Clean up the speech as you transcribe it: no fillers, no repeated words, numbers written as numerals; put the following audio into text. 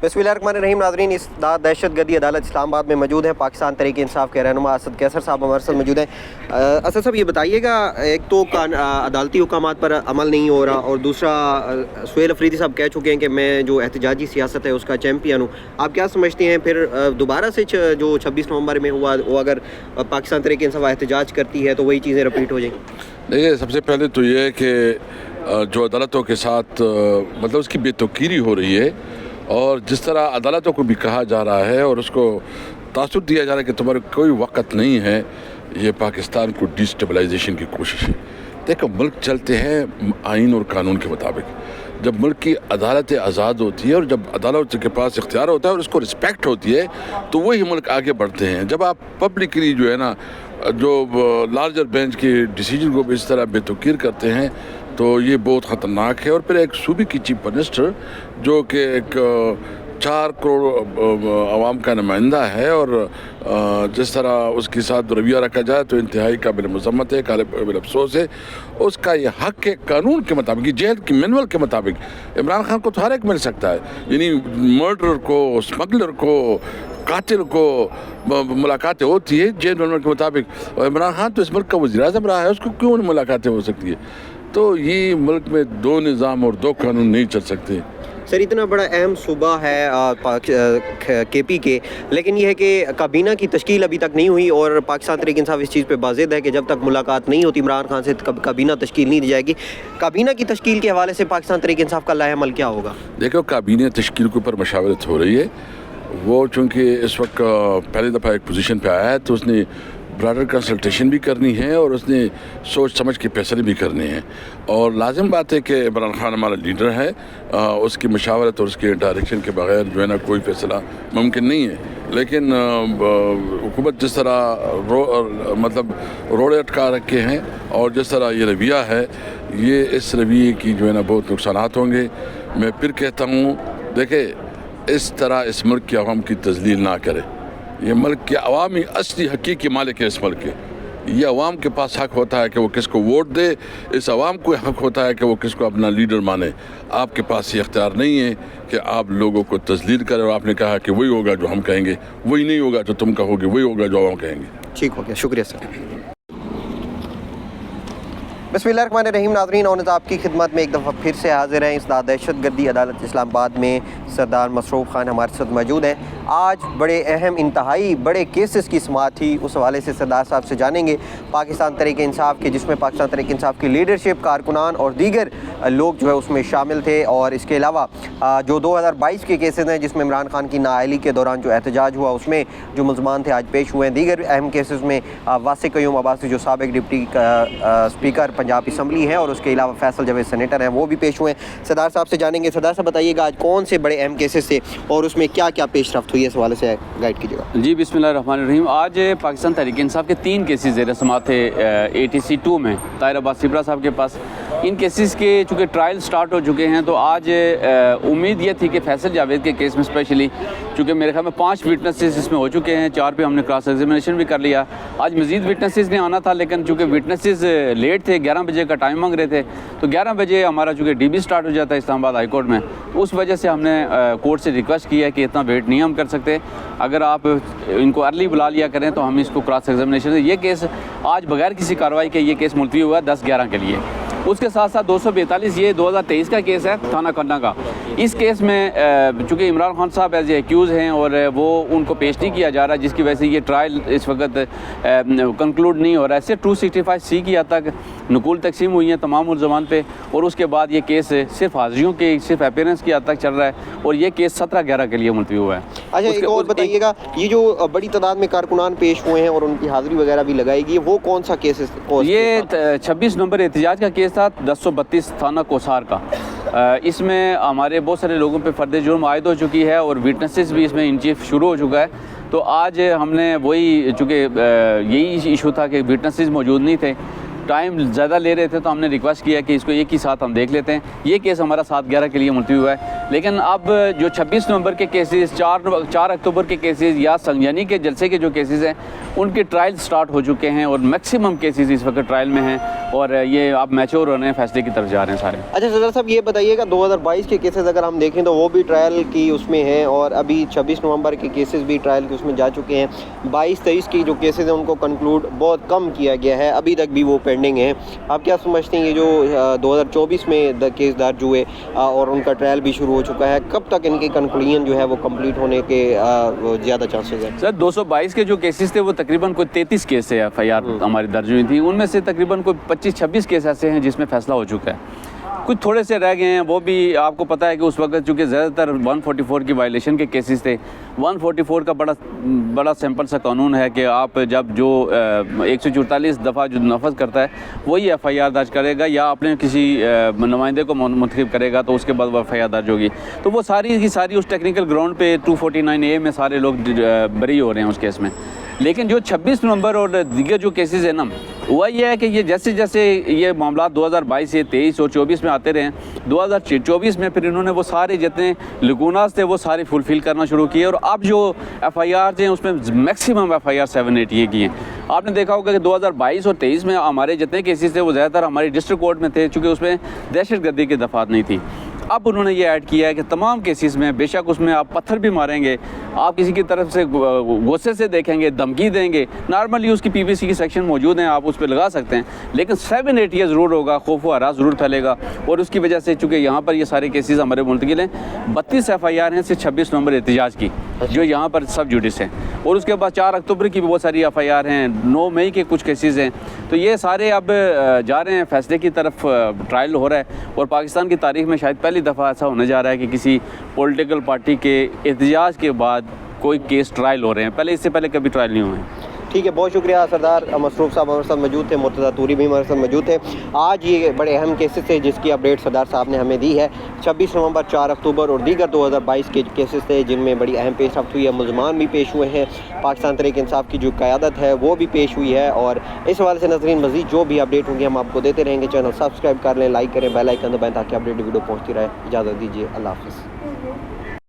बिस्मिल्लाहिर्रहमानिर्रहीम। नाज़रीन, इस दहशत गर्दी अदालत इस्लामाबाद में मौजूद हैं पाकिस्तान तहरीक इंसाफ के रहनुमा असद कैसर साहब हमारे साथ मौजूद हैं। असद साहब, ये बताइएगा, एक तो अदालती हुकामात पर अमल नहीं हो रहा और दूसरा सुहेल अफरीदी साहब कह चुके हैं कि मैं जो एहतजाजी सियासत है उसका चैम्पियन हूँ। आप क्या समझते हैं फिर दोबारा से जो 26 नवंबर में हुआ वो अगर पाकिस्तान तहरीक इंसाफ एहतजाज करती है तो वही चीज़ें रिपीट हो जाएंगी? देखिए, सबसे पहले तो ये है कि जो अदालतों के साथ मतलब उसकी बेतौकीरी हो रही है और जिस तरह अदालतों को भी कहा जा रहा है और उसको तासुर दिया जा रहा है कि तुम्हारे कोई वक़्त नहीं है, ये पाकिस्तान को डिस्टेबलाइजेशन की कोशिश है। देखो, मुल्क चलते हैं आइन और कानून के मुताबिक। जब मुल्क की अदालतें आज़ाद होती है और जब अदालत के पास इख्तियार होता है और उसको रिस्पेक्ट होती है तो वही मुल्क आगे बढ़ते हैं। जब आप पब्लिकली जो है ना, जो लार्जर बेंच के डिसीजन को भी इस तरह बेतौकीर करते हैं तो ये बहुत ख़तरनाक है। और फिर एक सूबे की चीफ मिनिस्टर जो कि एक 4 करोड़ आवाम का नुमाइंदा है और जिस तरह उसके साथ रवैया रखा जाए तो इंतहाई काबिल मज़म्मत है, काबिल अफसोस है। उसका ये हक़ है कानून के मुताबिक, जेल की मैनुअल के मुताबिक। इमरान खान को तो हर एक मिल सकता है, यानी मर्डर को, स्मगलर को, कातिल को मुलाकातें होती है जेल मैनुअल के मुताबिक। और इमरान खान तो इस मुल्क का वज़ीर-ए-आज़म रहा है, उसको क्यों मुलाकातें हो सकती है? तो ये मुल्क में 2 निज़ाम और 2 कानून नहीं चल सकते। सर, इतना बड़ा अहम सूबा है KP के, लेकिन यह है कि काबीना की तश्कील अभी तक नहीं हुई और पाकिस्तान तहरीक इंसाफ इस चीज़ पे बाज़िद है कि जब तक मुलाकात नहीं होती इमरान खान से काबीना तश्कील नहीं दी जाएगी। काबीना की तश्कील के हवाले से पाकिस्तान तहरीक इंसाफ का लाएअमल क्या होगा? देखो, काबीना तश्कील के ऊपर मशावरत हो रही है। वो चूँकि इस वक्त पहली दफ़ा एक पोजीशन पे आया है तो उसने ब्रॉडर कंसल्टेशन भी करनी है और उसने सोच समझ के फैसले भी करने हैं। और लाजिम बात है कि इमरान खान हमारा लीडर है, उसकी मशावरत और उसके डायरेक्शन के बगैर जो है ना कोई फैसला मुमकिन नहीं है। लेकिन हुकूमत जिस तरह मतलब रोड़े अटका रखे हैं और जिस तरह ये रवैया है, ये इस रवैये की जो है ना बहुत नुकसानात होंगे। मैं फिर कहता हूँ, देखे, इस तरह इस मुल्क की आवाम की तज़लील ना करे। ये मुल्क के अवाम ही असली हकीकी मालिक है इस मुल्क के। ये अवाम के पास हक़ होता है कि वो किसको वोट दे, इस अवाम को हक़ होता है कि वो किसको अपना लीडर माने। आपके पास ये इख्तियार नहीं है कि आप लोगों को तज़लील करें और आपने कहा कि वही होगा जो हम कहेंगे, वही नहीं होगा जो तुम कहोगे, वही होगा जो हम कहेंगे। ठीक हो गया, शुक्रिया सर। बिस्मिल्लाहिर्रहमानिर्रहीम। नाज़रीन, और आपकी खिदमत में एक दफ़ा फिर से हाजिर हैं। इस दहशत गर्दी अदालत इस्लामाबाद में सरदार मसरूफ़ खान हमारे साथ मौजूद हैं। आज बड़े अहम इंतहाई बड़े केसेस की समाअत थी, उस हवाले से सरदार साहब से जानेंगे पाकिस्तान तहरीक इंसाफ के, जिसमें पाकिस्तान तहरीक इंसाफ की लीडरशिप, कारकुनान और दीगर लोग जो है उसमें शामिल थे। और इसके अलावा जो 2022 के केसेस हैं जिसमें इमरान खान की नाअहली के दौरान जो एहतजाज हुआ उसमें जो मुल्ज़मान थे आज पेश हुए हैं। दीगर अहम केसेस में वासिक क़य्यूम अब्बासी जो साबिक़ डिप्टी स्पीकर पंजाब असम्बली हैं और उसके अलावा फैसल जावेद सेनेटर हैं, वो भी पेश हुए हैं। सरदार साहब से जानेंगे। सरदार साहब, बताइएगा आज कौन से बड़े अहम केसेस थे और उसमें क्या क्या पेशरफ्त हुई है, इस हवाले से गाइड कीजिएगा। जी, बिस्मिल्लाहिर्रहमानिर्रहीम। आज पाकिस्तान तहरीक इंसाफ के 3 केसेस ज़ेर समाअत थे ATC 2 में ताहिर अब्बास सिब्रा साहब के पास। इन केसेस के चूँकि ट्रायल स्टार्ट हो चुके हैं तो आज उम्मीद ये थी कि फैसल जावेद के केस में स्पेशली, चूँकि मेरे ख्याल में 5 विटनेसेस इसमें हो चुके हैं, 4 पे हमने क्रॉस एग्जामिनेशन भी कर लिया। आज मज़ीद विटनेसेस ने आना था, लेकिन चूँकि विटनेसेस लेट थे, 11 बजे का टाइम मांग रहे थे, तो 11 बजे हमारा चूँकि DB स्टार्ट हो जाता है इस्लामाबाद हाई कोर्ट में, उस वजह से हमने कोर्ट से रिक्वेस्ट किया कि इतना वेट नहीं हम कर सकते, अगर आप इनको अर्ली बुला लिया करें तो हम इसको क्रॉस एग्जामिनेशन। ये केस आज बगैर किसी कार्रवाई के ये केस मुलतवी हुआ 10-11 के लिए। उसके साथ साथ 242 ये 2023 का केस है थाना कन्ना का। इस केस में चूँकि इमरान खान साहब एज ए एक्यूज़ हैं और वो उनको पेश नहीं किया जा रहा, जिसकी वजह से ये ट्रायल इस वक्त कंक्लूड नहीं हो रहा है। सिर्फ 265C की हद तक नकुल तकसीम हुई हैं तमाम मुल्ज़मान पे और उसके बाद ये केस सिर्फ हाजिरियों के सिर्फ अपीयरेंस की हद तक चल रहा है और ये केस 17-11 के लिए मुलतवी हुआ है। अच्छा, एक और बताइएगा, ये जो बड़ी तादाद में कारकुनान पेश हुए हैं और उनकी हाज़िरी वगैरह भी लगाएगी, वो कौन सा केस है? ये 26 नंबर एहतजाज का केस था 1032 थाना कोसार का। इसमें हमारे बहुत सारे लोगों पे फ़र्द जुर्म आयद हो चुकी है और विटनेसेस भी इसमें इन चीफ शुरू हो चुका है। तो आज हमने वही, चूँकि यही इशू था कि विटनेसेस मौजूद नहीं थे, टाइम ज़्यादा ले रहे थे, तो हमने रिक्वेस्ट किया कि इसको एक ही साथ हम देख लेते हैं। ये केस हमारा 7-11 के लिए मुलतवी हुआ है, لیکن اب جو 26 نومبر کے کیسز، 4 اکتوبر کے کیسز یا سنگجانی کے جلسے کے جو کیسز ہیں ان کے ٹرائل سٹارٹ ہو چکے ہیں اور میکسیمم کیسز اس وقت ٹرائل میں ہیں اور یہ اب میچور ہونے ہیں، فیصلے کی طرف جا رہے ہیں سارے۔ اچھا صدر صاحب یہ بتائیے گا 2022 کے کیسز اگر ہم دیکھیں تو وہ بھی ٹرائل کی اس میں ہیں اور ابھی 26 نومبر کے کیسز بھی ٹرائل کی اس میں جا چکے ہیں۔ 22-23 کی جو کیسز ہیں ان کو کنکلوڈ بہت کم کیا گیا ہے، ابھی تک بھی وہ پینڈنگ ہیں۔ آپ کیا سمجھتے ہیں یہ جو 2024 میں کیس درج ہوئے اور ان کا ٹرائل بھی شروع ہو چکا ہے، کب تک ان کی کنکلوژن جو ہے وہ کمپلیٹ ہونے کے زیادہ چانسز ہیں؟ سر 222 کے جو کیسز تھے وہ تقریباً کوئی 33 کیس سے ایف آئی آر ہماری درج ہوئی تھی، ان میں سے تقریباً کوئی 25-26 کیس ایسے ہیں جس میں فیصلہ ہو چکا ہے، کچھ تھوڑے سے رہ گئے ہیں۔ وہ بھی آپ کو پتہ ہے کہ اس وقت چونکہ زیادہ تر 144 کی وائلیشن کے کیسز تھے، 144 کا بڑا سمپل سا قانون ہے کہ آپ جب جو 144 دفعہ جو نفذ کرتا ہے وہی ایف آئی آر درج کرے گا یا اپنے کسی نمائندے کو منتخب کرے گا تو اس کے بعد وہ ایف آئی آر درج ہوگی۔ تو وہ ساری کی ساری اس ٹیکنیکل گراؤنڈ پہ 249A میں سارے لوگ بری ہو رہے ہیں اس کیس میں۔ لیکن جو 26 نومبر اور دیگر جو کیسز ہیں نا، وہ یہ ہے کہ یہ جیسے جیسے یہ معاملات 2022 سے 23 اور 24 میں آتے رہے ہیں، 2024 میں پھر انہوں نے وہ سارے جتنے لکوناز تھے وہ سارے فلفل کرنا شروع کیے اور اب جو ایف آئی آر ہیں اس میں میکسیمم ایف آئی آر 780 کی ہیں۔ آپ نے دیکھا ہوگا کہ 2022 اور 23 میں ہمارے جتنے کیسز تھے وہ زیادہ تر ہماری ڈسٹرکٹ کورٹ میں تھے چونکہ اس میں دہشت گردی کی دفعات نہیں تھی۔ اب انہوں نے یہ ایڈ کیا ہے کہ تمام کیسز میں بے شک اس میں آپ پتھر بھی ماریں گے، آپ کسی کی طرف سے غصے سے دیکھیں گے، دھمکی دیں گے، نارملی اس کی پی بی سی کی سیکشن موجود ہیں، آپ اس پہ لگا سکتے ہیں، لیکن 780 ضرور ہوگا، خوف و ہراس ضرور پھیلے گا۔ اور اس کی وجہ سے چونکہ یہاں پر یہ سارے کیسز ہمارے منتقل ہیں، 32 ایف آئی آر ہیں صرف 26 نومبر احتجاج کی جو یہاں پر سب جوڈس ہیں، اور اس کے بعد 4 اکتوبر کی بھی بہت ساری ایف آئی آر ہیں، 9 مئی کے کچھ کیسز ہیں۔ تو یہ سارے اب جا رہے ہیں فیصلے کی طرف، ٹرائل ہو رہا ہے اور پاکستان کی تاریخ میں شاید پہلی دفعہ ایسا ہونے جا رہا ہے کہ کسی پولیٹیکل پارٹی کے احتجاج کے بعد کوئی کیس ٹرائل ہو رہے ہیں، پہلے اس سے پہلے کبھی ٹرائل نہیں ہوئے ہیں۔ ٹھیک ہے، بہت شکریہ سردار مصروف صاحب ہمارے ساتھ موجود تھے، مرتضیٰ توری بھی ہمارے ساتھ موجود تھے۔ آج یہ بڑے اہم کیسز تھے جس کی اپڈیٹ سردار صاحب نے ہمیں دی ہے۔ 26 نومبر، 4 اکتوبر اور دیگر 2022 کے کیسز تھے جن میں بڑی اہم پیش رفت ہوئی ہے، ملزمان بھی پیش ہوئے ہیں، پاکستان تحریک انصاف کی جو قیادت ہے وہ بھی پیش ہوئی ہے، اور اس حوالے سے ناظرین مزید جو بھی اپڈیٹ ہوں گی ہم آپ کو دیتے رہیں گے۔ چینل سبسکرائب کر لیں، لائک کریں، بیل آئیکن دبائیں تاکہ اپڈیٹ ویڈیو پہنچتی رہے۔ اجازت دیجیے، اللہ حافظ۔